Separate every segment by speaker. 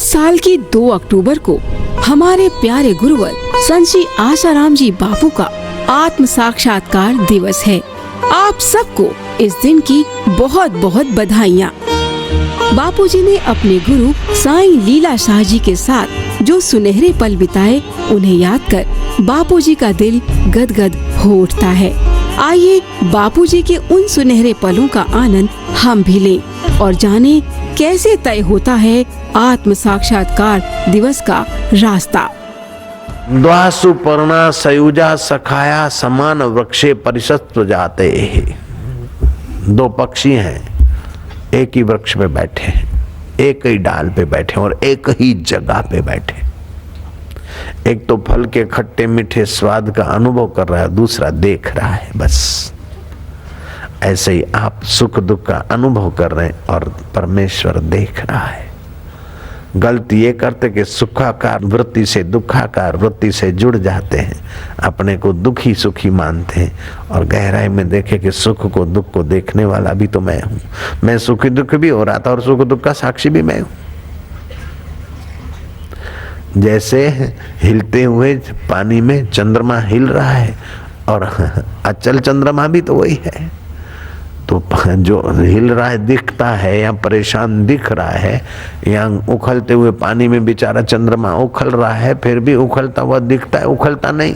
Speaker 1: इस साल की 2 अक्टूबर को हमारे प्यारे गुरुवर संत श्री आसाराम जी बापू का आत्म साक्षात्कार दिवस है। आप सबको इस दिन की बहुत बहुत बधाइयाँ। बापूजी ने अपने गुरु साईं लीला शाह जी के साथ जो सुनहरे पल बिताए, उन्हें याद कर बापूजी का दिल गदगद हो उठता है। आइए बापूजी के उन सुनहरे पलों का आनंद हम भी लें और जानें कैसे तय होता है आत्म साक्षात्कार दिवस का रास्ता।
Speaker 2: द्वासु पर्णा सयुजा सखाया समान वृक्षे परिषद जाते। 2 पक्षी हैं, एक ही वृक्ष पे बैठे हैं, एक ही डाल पे बैठे और एक ही जगह पे बैठे। एक तो फल के खट्टे मीठे स्वाद का अनुभव कर रहा है, दूसरा देख रहा है। बस ऐसे ही आप सुख दुख का अनुभव कर रहे हैं और परमेश्वर देख रहा है। गलती ये करते कि सुखाकार वृत्ति से दुखाकार वृत्ति से जुड़ जाते हैं, अपने को दुखी सुखी मानते हैं और गहराई में देखे कि सुख को दुख को देखने वाला भी तो मैं हूँ। मैं सुखी दुख भी हो रहा था और सुख दुख का साक्षी भी मैं हूँ। जैसे हिलते हुए पानी में चंद्रमा हिल रहा है और अचल चंद्रमा भी तो वही है। तो जो हिल रहा है दिखता है या परेशान दिख रहा है, या उखलते हुए पानी में बेचारा चंद्रमा उखल रहा है, फिर भी उखलता हुआ दिखता है, उखलता नहीं।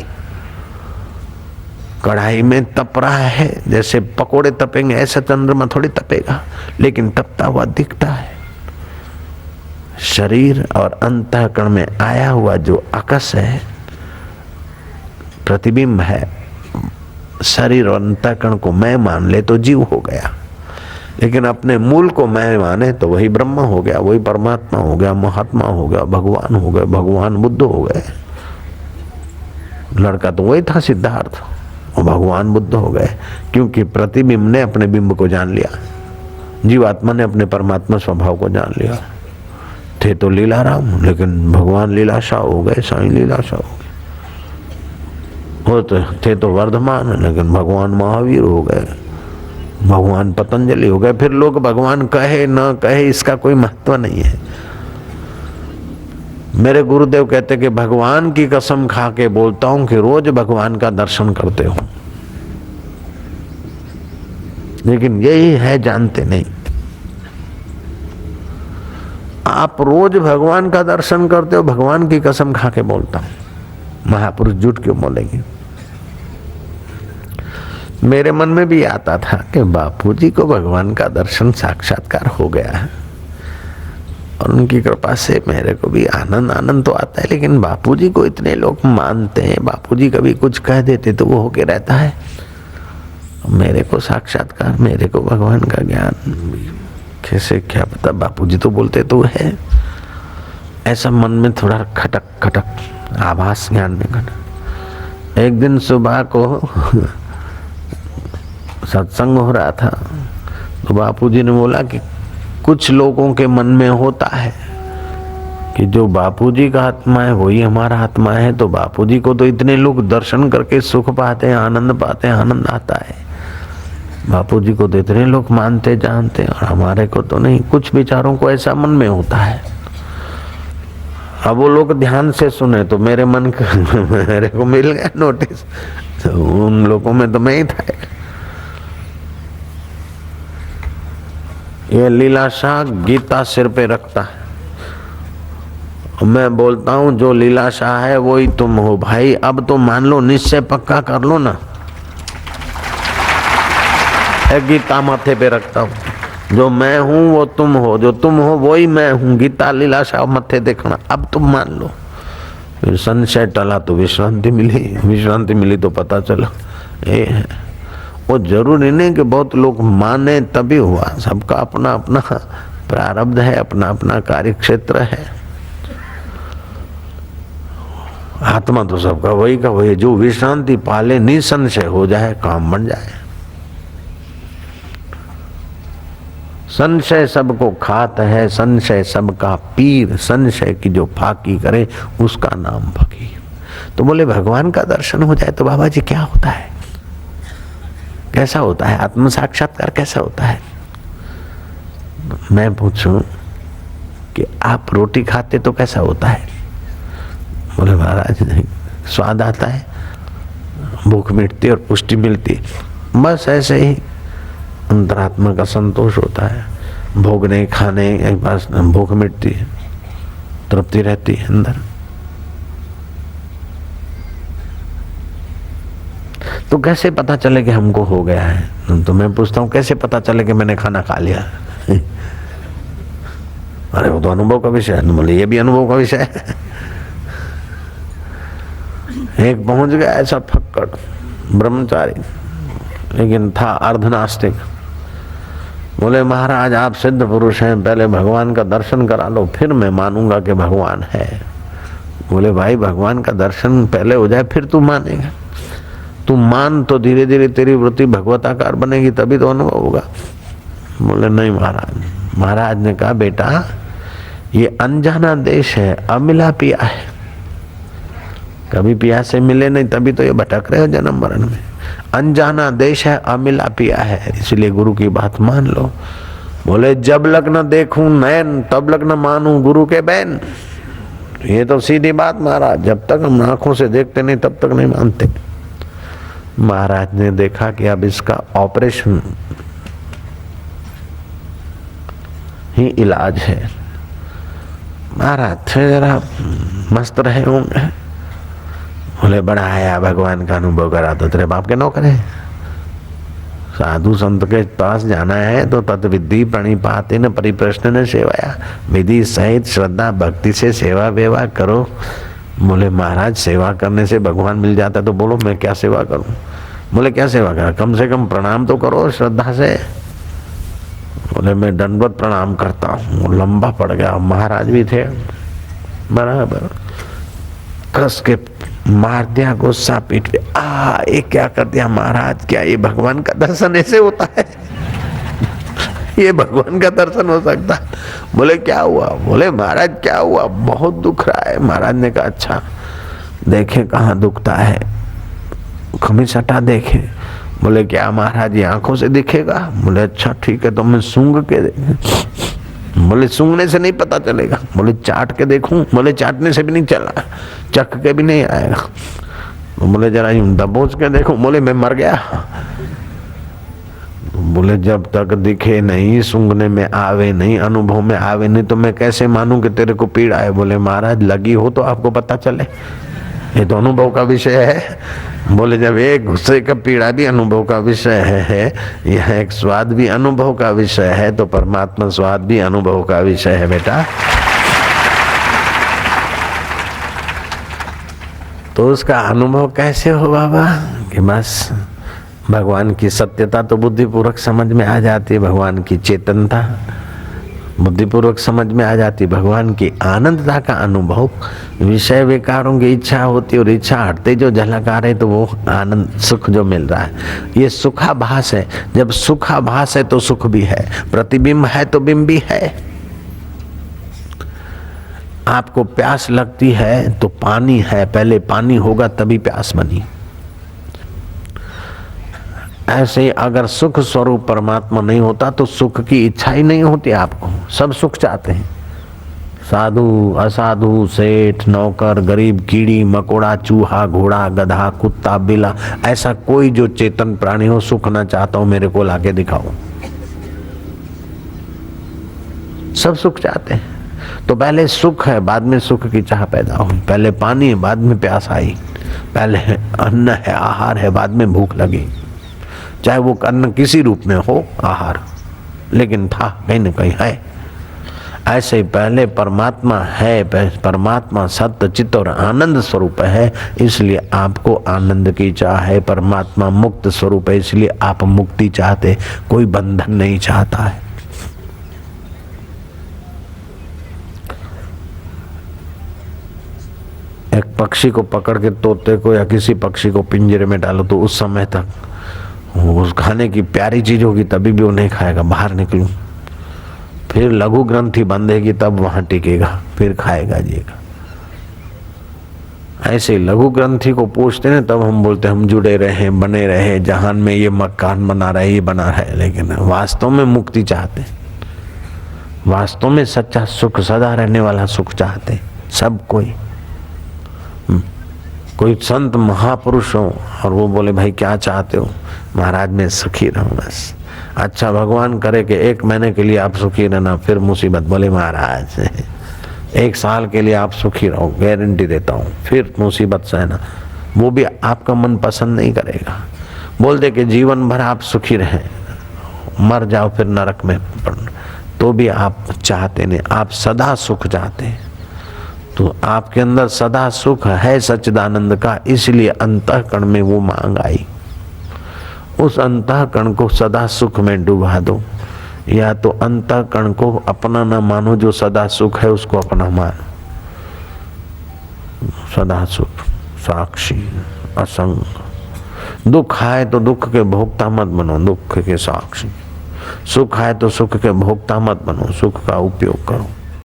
Speaker 2: कढ़ाई में तप रहा है, जैसे पकोड़े तपेंगे ऐसा चंद्रमा थोड़ी तपेगा, लेकिन तपता हुआ दिखता है। शरीर और अंतःकरण में आया हुआ जो आकाश है, प्रतिबिंब है, शरीर और अंतःकरण को मैं मान ले तो जीव हो गया, लेकिन अपने मूल को मैं माने तो वही ब्रह्म हो गया, वही परमात्मा हो गया, महात्मा हो गया, भगवान हो गए, भगवान बुद्ध हो गए। लड़का तो वही था सिद्धार्थ, और भगवान बुद्ध हो गए, क्योंकि प्रतिबिंब ने अपने बिंब को जान लिया, जीवात्मा ने अपने परमात्मा स्वभाव को जान लिया। थे तो लीलाराम, लेकिन भगवान लीलाशाह हो गए, साईं लीलाशाह हो गए। होते थे तो वर्धमान, लेकिन भगवान महावीर हो गए, भगवान पतंजलि हो गए। फिर लोग भगवान कहे न कहे इसका कोई महत्व नहीं है। मेरे गुरुदेव कहते कि भगवान की कसम खा के बोलता हूं कि रोज भगवान का दर्शन करते हो, लेकिन यही है जानते नहीं। आप रोज भगवान का दर्शन करते हो, भगवान की कसम खा के बोलता हूं। महापुरुष झूठ क्यों बोलेंगे? मेरे मन में भी आता था कि बापूजी को भगवान का दर्शन साक्षात्कार हो गया है और उनकी कृपा से मेरे को भी आनंद तो आता है, लेकिन बापूजी को इतने लोग मानते हैं, बापूजी कभी कुछ कह देते तो वो होके रहता है। मेरे को साक्षात्कार, मेरे को भगवान का ज्ञान कैसे, क्या पता, बापूजी तो बोलते तो है। ऐसा मन में थोड़ा खटक खटक आभास ज्ञान में घटा। एक दिन सुबह को सत्संग हो रहा था तो बापूजी ने बोला कि कुछ लोगों के मन में होता है कि जो बापूजी का आत्मा है वही हमारा आत्मा है, तो बापूजी को तो इतने लोग दर्शन करके सुख पाते हैं, आनंद पाते हैं, आनंद आता है। बापूजी को तो इतने लोग मानते जानते और हमारे को तो नहीं। कुछ विचारों को ऐसा मन में होता है। अब वो लोग ध्यान से सुने तो मेरे मन मेरे को मिल गया नोटिस, तो उन लोगों में तो मैं ही था। ये लीलाशाह गीता सिर पे रखता है, मैं बोलता हूं जो लीलाशाह है वही तुम हो भाई। अब तो मान लो, निश्चय पक्का कर लो ना। गीता माथे पे रखता हूं, जो मैं हूं वो तुम हो, जो तुम हो वही मैं हूं। गीता लीलाशाह मत्थे देखना, अब तुम मान लो। फिर संशय टला तो विश्रांति मिली, विश्रांति मिली तो पता चला ये है। वो जरूरी नहीं कि बहुत लोग माने तभी हुआ, सबका अपना अपना प्रारब्ध है, अपना अपना कार्य क्षेत्र है। आत्मा तो सबका वही का वही, जो विश्रांति पाले निसंशय हो जाए, काम बन जाए। संशय सबको खात है, संशय सबका पीर, संशय की जो फाकी करे उसका नाम फकीर। तो बोले भगवान का दर्शन हो जाए तो बाबा जी क्या होता है, कैसा होता है, आत्म साक्षात्कार कैसा होता है? मैं पूछूं कि आप रोटी खाते तो कैसा होता है? बोले महाराज नहीं, स्वाद आता है, भूख मिटती और पुष्टि मिलती, बस ऐसे ही अंतरात्मा का संतोष होता है। भोगने खाने के पास भूख मिटती है, तृप्ति रहती है अंदर। तो कैसे पता चले कि हमको हो गया है? तो मैं पूछता हूँ कैसे पता चले कि मैंने खाना खा लिया? अरे वो तो अनुभव का विषय है। बोले ये भी अनुभव का विषय है। एक पहुंच गया ऐसा फक्कड़ ब्रह्मचारी, लेकिन था अर्धनास्तिक। बोले महाराज आप सिद्ध पुरुष हैं, पहले भगवान का दर्शन करा लो, फिर मैं मानूंगा कि भगवान है। बोले भाई भगवान का दर्शन पहले हो जाए फिर तू मानेगा। तू मान तो धीरे धीरे तेरी वृत्ति भगवताकार बनेगी, तभी तो अनुभव होगा। बोले नहीं महाराज। महाराज ने कहा बेटा ये अनजाना देश है, अमिला पिया है, कभी पिया से मिले नहीं, तभी तो ये भटक रहे हो जन्म मरण में। अनजाना देश है, अमिला पिया है, इसलिए गुरु की बात मान लो। बोले जब लग न देखूं नयन तब लग न मानूं गुरु के बैन। ये तो सीधी बात महाराज, जब तक हम आंखों से देखते नहीं तब तक नहीं मानते। महाराज ने देखा कि अब इसका ऑपरेशन ही इलाज है। महाराज थे जरा मस्त रहे होंगे। बोले बड़ा आया भगवान का अनुभव करा तो तेरे बाप के नौकर है। साधु संत के पास जाना है तो तत्विधि प्रणिपाते न परिप्रश्न न सेवाया, विधि सहित श्रद्धा भक्ति से सेवा वेवा करो। बोले महाराज सेवा करने से भगवान मिल जाता है, तो बोलो मैं क्या सेवा करूं? बोले क्या सेवा करा? कम से कम प्रणाम तो करो श्रद्धा से। बोले मैं दंडवत प्रणाम करता हूँ। लंबा पड़ गया। महाराज भी थे बराबर, कस के मार दिया गुस्सा पीठ पे। ये क्या कर दिया महाराज? क्या ये भगवान का दर्शन ऐसे होता है? ये भगवान का दर्शन हो सकता? बोले क्या हुआ? बोले महाराज क्या हुआ? बहुत दुख रहा है। महाराज ने कहा अच्छा देखे कहाँ दुखता है, खमीस हटा देखे। बोले क्या महाराज ये आंखों से दिखेगा? बोले अच्छा ठीक है तो मैं सूंघ के देखूं। बोले सूंघने से नहीं पता चलेगा। बोले चाट के देखूं? बोले चाटने से भी नहीं चला, चख के भी नहीं आएगा। बोले जरा यूं दबोच के देखो। बोले मैं मर गया। बोले जब तक दिखे नहीं, सूंघने में आवे नहीं, अनुभव में आवे नहीं, तो मैं कैसे मानूं कि तेरे को पीड़ा है? बोले महाराज लगी हो तो आपको पता चले, ये तो अनुभव का विषय है। बोले जब एक गुस्से का पीड़ा भी अनुभव का विषय है, यह एक स्वाद भी अनुभव का विषय है, तो परमात्मा स्वाद भी अनुभव का विषय है बेटा। तो उसका अनुभव कैसे हो बाबा? कि बस भगवान की सत्यता तो बुद्धिपूर्वक समझ में आ जाती है, भगवान की चेतनता बुद्धिपूर्वक समझ में आ जाती, भगवान की आनंदता का अनुभव। विषय विकारों की इच्छा होती और इच्छा हटते जो झलक आ रही तो वो आनंद सुख जो मिल रहा है, ये सुखाभास है। जब सुखाभास है तो सुख भी है, प्रतिबिंब है तो बिंब भी है। आपको प्यास लगती है तो पानी है, पहले पानी होगा तभी प्यास बनी। ऐसे ही अगर सुख स्वरूप परमात्मा नहीं होता तो सुख की इच्छा ही नहीं होती आपको। सब सुख चाहते हैं, साधु असाधु, सेठ नौकर, गरीब, कीड़ी मकोड़ा, चूहा घोड़ा गधा कुत्ता बिल्ला, ऐसा कोई जो चेतन प्राणी हो सुख ना चाहता हो मेरे को लाके दिखाओ। सब सुख चाहते हैं। तो पहले सुख है बाद में सुख की चाह पैदा हुई, पहले पानी है बाद में प्यास आई, पहले अन्न है आहार है बाद में भूख लगी। चाहे वो अन्न किसी रूप में हो आहार, लेकिन था कहीं न कहीं है। ऐसे ही पहले परमात्मा है, परमात्मा सत्य चित्त और आनंद स्वरूप है, इसलिए आपको आनंद की चाह है। परमात्मा मुक्त स्वरूप है, इसलिए आप मुक्ति चाहते, कोई बंधन नहीं चाहता है। एक पक्षी को पकड़ के तोते को या किसी पक्षी को पिंजरे में डालो तो उस समय तक उस खाने की प्यारी चीज होगी तभी भी वो नहीं खाएगा, बाहर निकलूं फिर लघु ग्रंथि बंधेगी तब वहां टिकेगा, फिर खाएगा जिएगा। ऐसे लघु ग्रंथि को पूछते हैं तब हम बोलते हम जुड़े रहे बने रहे, जहान में ये मकान बना रहे ये बना रहे, लेकिन वास्तव में मुक्ति चाहते। वास्तव में सच्चा सुख, सदा रहने वाला सुख चाहते सब कोई। कोई संत महापुरुष हो और वो बोले भाई क्या चाहते हो? महाराज मैं सुखी रहूं बस। अच्छा भगवान करे कि 1 महीने के लिए आप सुखी रहना, फिर मुसीबत। बोले महाराज 1 साल के लिए आप सुखी रहो, गारंटी देता हूँ, फिर मुसीबत सहना। वो भी आपका मन पसंद नहीं करेगा। बोल दे कि जीवन भर आप सुखी रहें, मर जाओ फिर नरक में पड़ना, तो भी आप चाहते नहीं, आप सदा सुख चाहते हैं। तो आपके अंदर सदा सुख है सच्चिदानंद का, इसलिए अंतःकरण में वो मांग आई। उस अंतःकरण को सदा सुख में डुबा दो, या तो अंतःकरण को अपना न मानो, जो सदा सुख है उसको अपना मानो। सदा सुख साक्षी असंग। दुख आए तो दुख के भोक्ता मत बनो, दुख के साक्षी। सुख आए तो सुख के भोक्ता मत बनो, सुख का उपयोग करो।